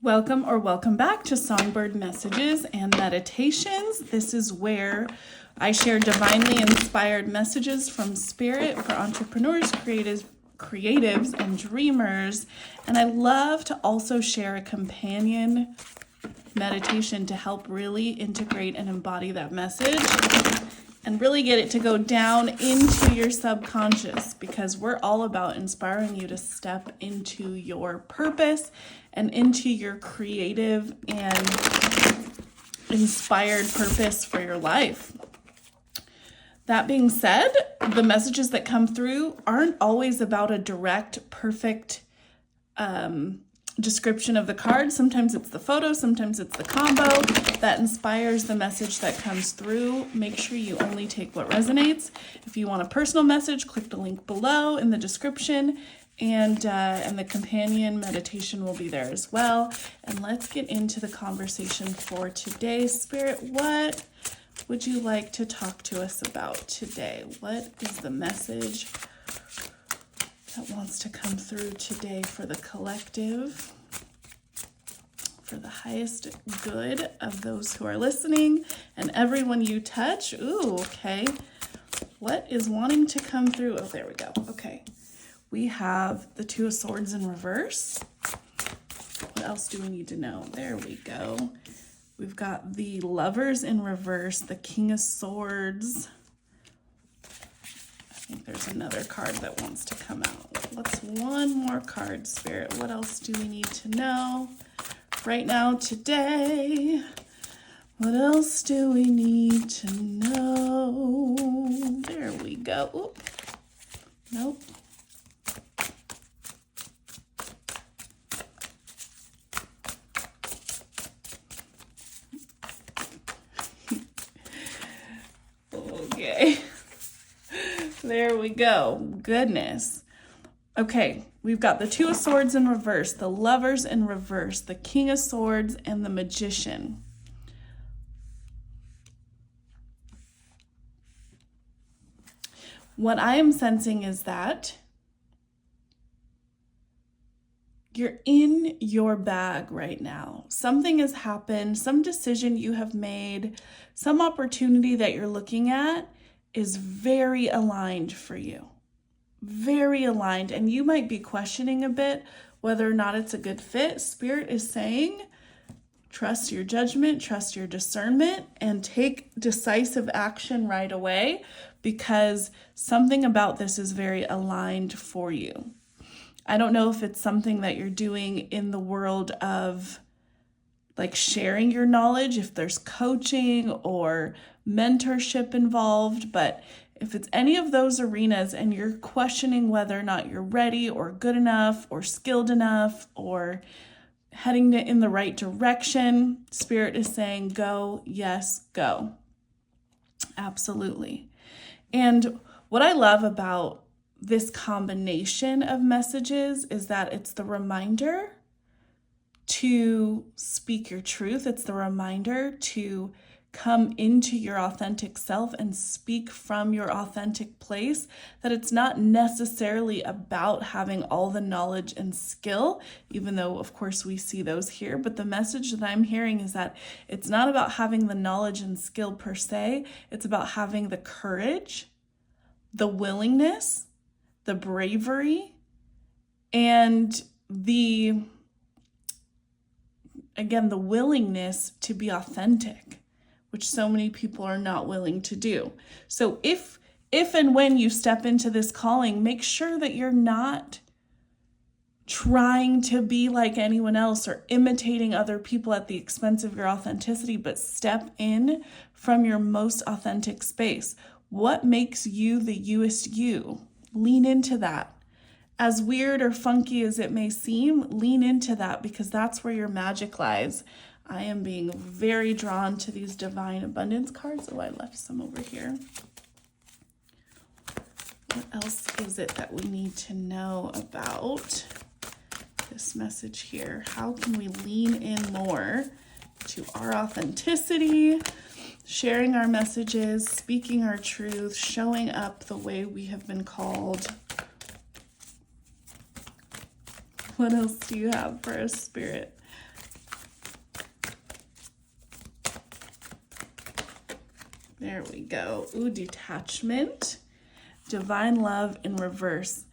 Welcome or welcome back to Songbird Messages and Meditations. This is where I share divinely inspired messages from Spirit for entrepreneurs, creatives, and dreamers. And I love to also share a companion meditation to help really integrate and embody that message and really get it to go down into your subconscious, because we're all about inspiring you to step into your purpose and into your creative and inspired purpose for your life. That being said, the messages that come through aren't always about a direct, perfect description of the card. Sometimes it's the photo, sometimes it's the combo that inspires the message that comes through. Make sure you only take what resonates. If you want a personal message, click the link below in the description, and the companion meditation will be there as well. And let's get into the conversation for today. Spirit, what would you like to talk to us about today? What is the message that wants to come through today for the collective, for the highest good of those who are listening and everyone you touch? Ooh, okay. What is wanting to come through? Oh, there we go. Okay. We have the Two of Swords in reverse. What else do we need to know? There we go. We've got the Lovers in reverse, the King of Swords. I think there's another card that wants to come out. What's one more card, Spirit? What else do we need to know right now, today? What else do we need to know? There we go. Oop. Nope. Okay. There we go. Goodness. Okay, we've got the Two of Swords in reverse, the Lovers in reverse, the King of Swords, and the Magician. What I am sensing is that you're in your bag right now. Something has happened, some decision you have made, some opportunity that you're looking at is very aligned for you. Very aligned. And you might be questioning a bit whether or not it's a good fit. Spirit is saying, trust your judgment, trust your discernment, and take decisive action right away, because something about this is very aligned for you. I don't know if it's something that you're doing in the world of like sharing your knowledge, if there's coaching or mentorship involved, but if it's any of those arenas and you're questioning whether or not you're ready or good enough or skilled enough or heading in the right direction, Spirit is saying, go, yes, go. Absolutely. And what I love about this combination of messages is that it's the reminder to speak your truth. It's the reminder to come into your authentic self and speak from your authentic place, that it's not necessarily about having all the knowledge and skill, even though of course we see those here, but the message that I'm hearing is that it's not about having the knowledge and skill per se. It's about having the courage, the willingness, the bravery, and the willingness to be authentic, which so many people are not willing to do. So if and when you step into this calling, make sure that you're not trying to be like anyone else or imitating other people at the expense of your authenticity, but step in from your most authentic space. What makes you the youest you? Lean into that. As weird or funky as it may seem, lean into that, because that's where your magic lies. I am being very drawn to these divine abundance cards. Oh, I left some over here. What else is it that we need to know about this message here? How can we lean in more to our authenticity, sharing our messages, speaking our truth, showing up the way we have been called? What else do you have for us, Spirit? There we go. Ooh, detachment. Divine love in reverse.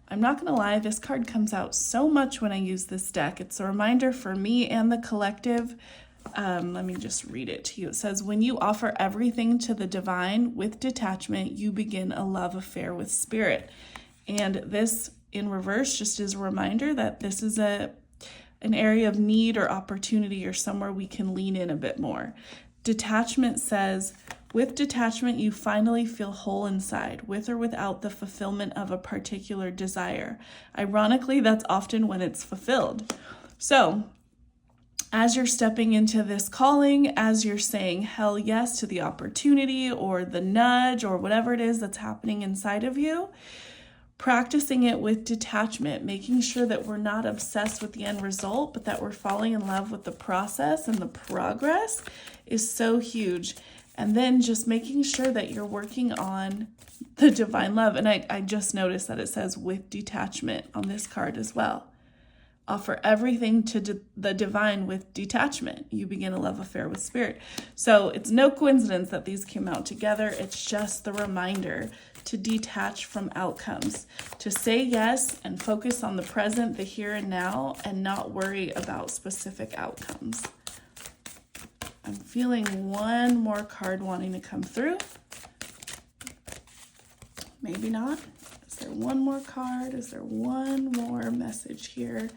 I'm not going to lie, this card comes out so much when I use this deck. It's a reminder for me and the collective. Let me just read it to you. It says, when you offer everything to the divine with detachment, you begin a love affair with spirit. And this in reverse just is a reminder that this is an area of need or opportunity or somewhere we can lean in a bit more. Detachment says, with detachment, you finally feel whole inside, with or without the fulfillment of a particular desire. Ironically, that's often when it's fulfilled. So, as you're stepping into this calling, as you're saying hell yes to the opportunity or the nudge or whatever it is that's happening inside of you, practicing it with detachment, making sure that we're not obsessed with the end result, but that we're falling in love with the process and the progress is so huge. And then just making sure that you're working on the divine love. And I just noticed that it says with detachment on this card as well. Offer everything to the divine with detachment. You begin a love affair with spirit. So it's no coincidence that these came out together. It's just the reminder to detach from outcomes, to say yes and focus on the present, the here and now, and not worry about specific outcomes. I'm feeling one more card wanting to come through. Maybe not. Is there one more card? Is there one more message here?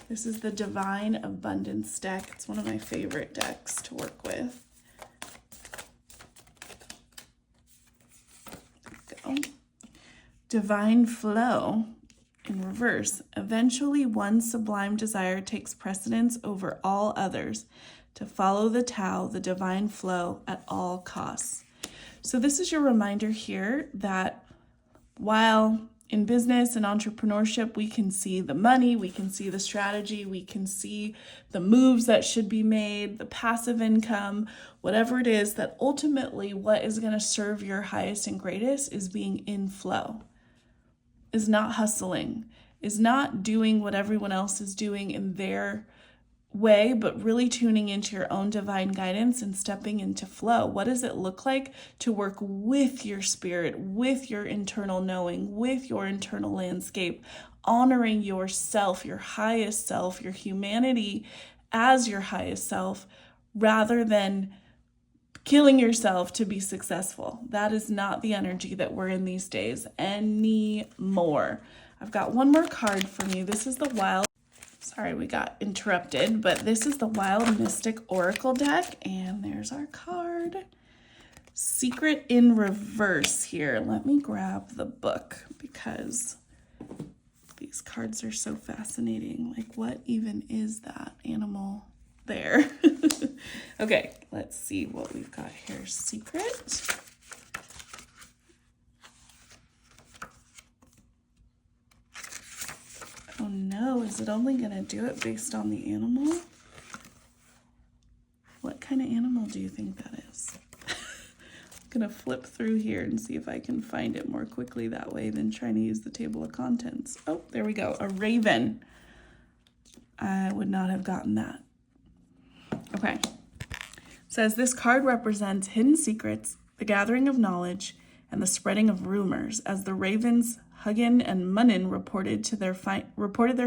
This is the Divine Abundance deck. It's one of my favorite decks to work with. There we go. Divine Flow in reverse. Eventually, one sublime desire takes precedence over all others, to follow the Tao, the divine flow, at all costs. So this is your reminder here that while in business and entrepreneurship, we can see the money, we can see the strategy, we can see the moves that should be made, the passive income, whatever it is, that ultimately what is going to serve your highest and greatest is being in flow, is not hustling, is not doing what everyone else is doing in their way, but really tuning into your own divine guidance and stepping into flow. What does it look like to work with your spirit, with your internal knowing, with your internal landscape, honoring yourself, your highest self, your humanity as your highest self, rather than killing yourself to be successful? That is not the energy that we're in these days anymore. I've got one more card from you. This is the Wild. Sorry, we got interrupted, but this is the Wild Mystic Oracle deck, and there's our card. Secret in reverse here. Let me grab the book because these cards are so fascinating. Like, what even is that animal there? Okay, let's see what we've got here. Secret. Oh no, is it only going to do it based on the animal? What kind of animal do you think that is? I'm going to flip through here and see if I can find it more quickly that way than trying to use the table of contents. Oh, there we go. A raven. I would not have gotten that. Okay. It says this card represents hidden secrets, the gathering of knowledge, and the spreading of rumors as the ravens Hugin and Munin reported their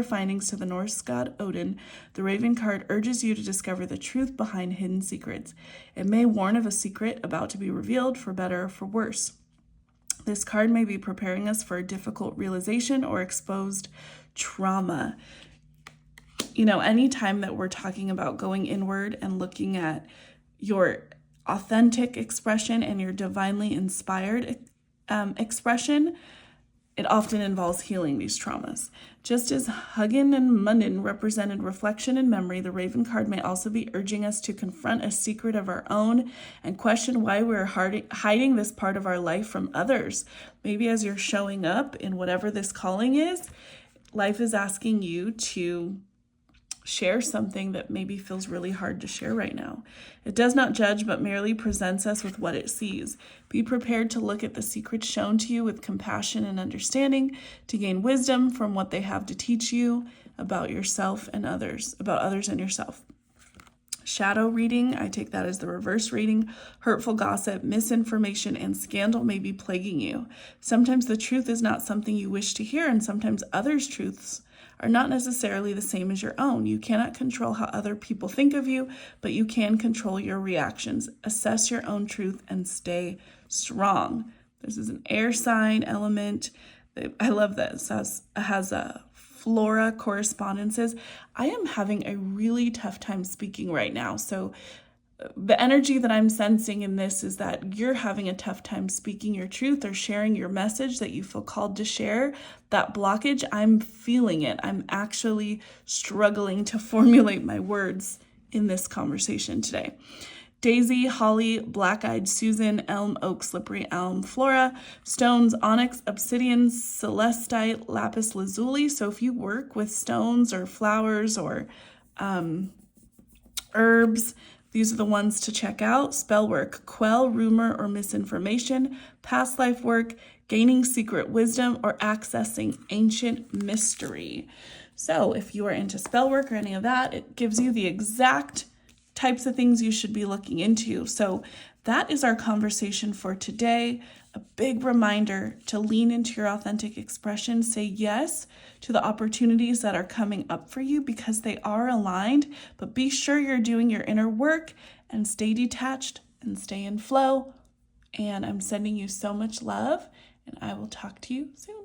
findings to the Norse god Odin. The Raven card urges you to discover the truth behind hidden secrets. It may warn of a secret about to be revealed, for better or for worse. This card may be preparing us for a difficult realization or exposed trauma. You know, anytime that we're talking about going inward and looking at your authentic expression and your divinely inspired expression, it often involves healing these traumas. Just as Hugin and Munin represented reflection and memory, the Raven card may also be urging us to confront a secret of our own and question why we're hiding this part of our life from others. Maybe as you're showing up in whatever this calling is, life is asking you to share something that maybe feels really hard to share right now. It does not judge, but merely presents us with what it sees. Be prepared to look at the secrets shown to you with compassion and understanding, to gain wisdom from what they have to teach you about yourself and others, about others and yourself. Shadow reading, I take that as the reverse reading. Hurtful gossip, misinformation, and scandal may be plaguing you. Sometimes the truth is not something you wish to hear, and sometimes others' truths are not necessarily the same as your own. You cannot control how other people think of you, but you can control your reactions. Assess your own truth and stay strong. This is an air sign element. I love this. It has a Flora correspondences. I am having a really tough time speaking right now. So the energy that I'm sensing in this is that you're having a tough time speaking your truth or sharing your message that you feel called to share. That blockage, I'm feeling it. I'm actually struggling to formulate my words in this conversation today. Daisy, holly, black-eyed Susan, elm, oak, slippery elm, flora, stones, onyx, obsidian, celestite, lapis lazuli. So if you work with stones or flowers or herbs, these are the ones to check out. Spell work, quell rumor or misinformation, past life work, gaining secret wisdom, or accessing ancient mystery. So if you are into spell work or any of that, it gives you the exact types of things you should be looking into. So that is our conversation for today. A big reminder to lean into your authentic expression. Say yes to the opportunities that are coming up for you because they are aligned, but be sure you're doing your inner work and stay detached and stay in flow. And I'm sending you so much love, and I will talk to you soon.